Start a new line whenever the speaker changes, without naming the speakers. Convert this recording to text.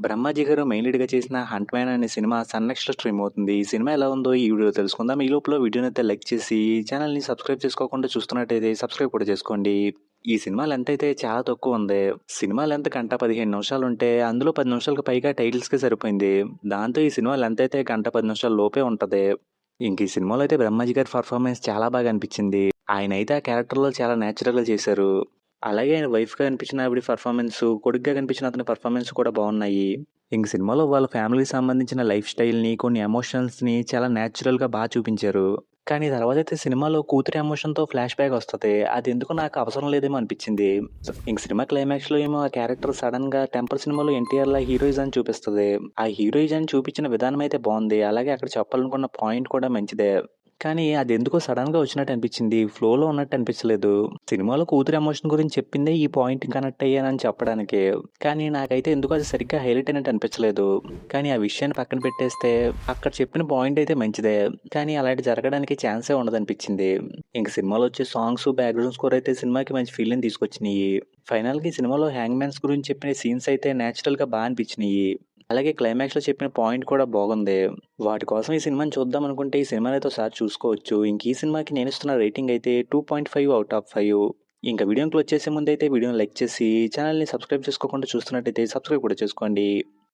బ్రహ్మాజీ గారు మెయిన్ లీడ్‌గా చేసిన 'hunt man' అనే సినిమా సన్ నెక్స్ట్‌లో స్ట్రీమ్ అవుతుంది. ఈ సినిమా ఎలా ఉందో ఈ వీడియోలో తెలుసుకుందాం. ఈ లోపల వీడియోనైతే లైక్ చేసి ఛానల్‌ని సబ్స్క్రైబ్ చేసుకోకుండా చూస్తున్నట్టయితే సబ్స్క్రైబ్ కూడా చేసుకోండి. ఈ సినిమా లెంత్ అయితే చాలా తక్కువ ఉంది. సినిమా లెంత్ గంట 15 నిమిషాలుంటే అందులో 10 నిమిషాలకు పైగా టైటిల్స్‌కే సరిపోయింది. దాంతో ఈ సినిమా లెంత్ అయితే గంట 10 నిమిషాల లోపే ఉంటది. ఇంక ఈ సినిమాలో అయితే బ్రహ్మాజీ గారి పర్ఫార్మెన్స్ చాలా బాగా అనిపించింది. ఆయనైతే ఆ క్యారెక్టర్‌లో చాలా నేచురల్‌గా చేశారు. అలాగే ఆయన వైఫ్‌గా కనిపించిన ఆవిడ పర్ఫార్మెన్సు, కొడుకుగా కనిపించిన అతని పర్ఫార్మెన్స్ కూడా బాగున్నాయి. ఇంక సినిమాలో వాళ్ళ ఫ్యామిలీకి సంబంధించిన లైఫ్ స్టైల్‌ని, కొన్ని ఎమోషనల్స్‌ని చాలా నేచురల్‌గా చూపించారు. కానీ తర్వాతైతే సినిమాలో కూతురి ఎమోషన్‌తో ఫ్లాష్ బ్యాక్ వస్తది. అదెందుకో నాకు అవసరం లేదేమో అనిపించింది. ఇంక సినిమా క్లైమాక్స్‌లో ఏమో ఆ క్యారెక్టర్ సడెన్‌గా 'టెంపర్' సినిమాలో ఎన్టీఆర్‌లా హీరోయిజాన్ని చూపిస్తది. ఆ హీరోయిజాన్ని చూపించిన విధానం అయితే బావుంది. అలాగే అక్కడ చెప్పాలనుకున్న పాయింట్ కూడా మంచిదే. కానీ అదెందుకో సడెన్‌గా వచ్చినట్టు అనిపించింది. ఫ్లోలో ఉన్నట్టు అనిపించలేదు. సినిమాలో కూతురు ఎమోషన్ గురించి చెప్పిందే ఈ పాయింట్‌కి కనెక్ట్ అయ్యానని చెప్పడానికి. కానీ నాకైతే ఎందుకో అది సరిగ్గా హైలైట్ అయినట్టు అనిపించలేదు. కానీ ఆ విషయాన్ని పక్కన పెట్టేస్తే అక్కడ చెప్పిన పాయింట్ అయితే మంచిదే. కానీ అలాంటి జరగడానికి ఛాన్సే ఉండదనిపించింది. ఇంక సినిమాలో వచ్చే సాంగ్స్, బ్యాక్‌గ్రౌండ్ స్కోర్ అయితే సినిమాకి మంచి ఫీల్‌ని తీసుకొచ్చినియి. ఫైనల్‌గా ఈ సినిమాలో హ్యాంగ్ మ్యాన్స్ గురించి చెప్పిన సీన్స్ అయితే నేచురల్‌గా అనిపించినియి. అలాగే క్లైమాక్స్‌లో చెప్పిన పాయింట్ కూడా బాగుంది. వాటి కోసం ఈ సినిమాని చూద్దాం అనుకుంటే ఈ సినిమానైతే ఒకసారి చూసుకోవచ్చు. ఇంక ఈ సినిమాకి నేనిస్తున్న రేటింగ్ అయితే 2.5 ఔట్ ఆఫ్ 5. ఇంక వీడియోకి వచ్చేసే ముందైతే వీడియోని లైక్ చేసి ఛానల్‌ని సబ్స్క్రైబ్ చేసుకోకుండా చూస్తున్నట్టయితే సబ్స్క్రైబ్ కూడా చేసుకోండి.